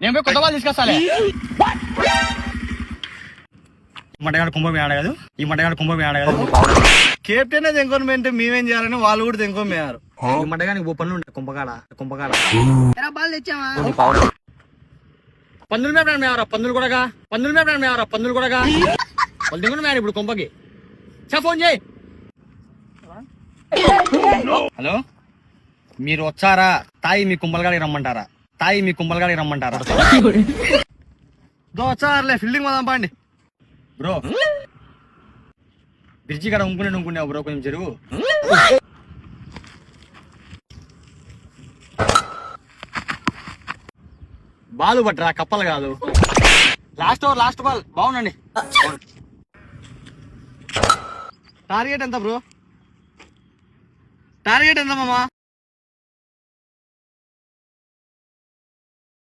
నేను పోయి కొత్త బాల్ తీసుకొస్తాలే. మటగాడు కుంభమే ఆడగదు, ఈ మటగాడు కుంభమే ఆడగదు. కెప్టెన్ తెంకొని పోయింటే మేమేం చేయాలని వాళ్ళు కూడా తెంకొని పోయారు. ఈ మటగానికి ఓ పనులు ఉంటాయి. కుంభకాడ బాల్ తెచ్చావా? పందులు మేపడానికి మేవరా, పందులు కూడా పందులు కూడా వాళ్ళు దిగులు మేడ ఇప్పుడు కుంభకి. ఫోన్ చేయి. హలో, మీరు వచ్చారా? తాయి మీ కుంభలగాడికి రమ్మంటారా? వచ్చారులే, ఫీల్డింగ్ పోదాం పండి. బ్రో బ్రిడ్జి కాడ ఉంకున్నావు బ్రో, కొంచెం జరుగు. బాలు పట్టరా, కప్పలు కాదు. లాస్ట్ బాల్ బాగుండండి. టార్గెట్ ఎంత బ్రో? టార్గెట్ ఎంత మామా?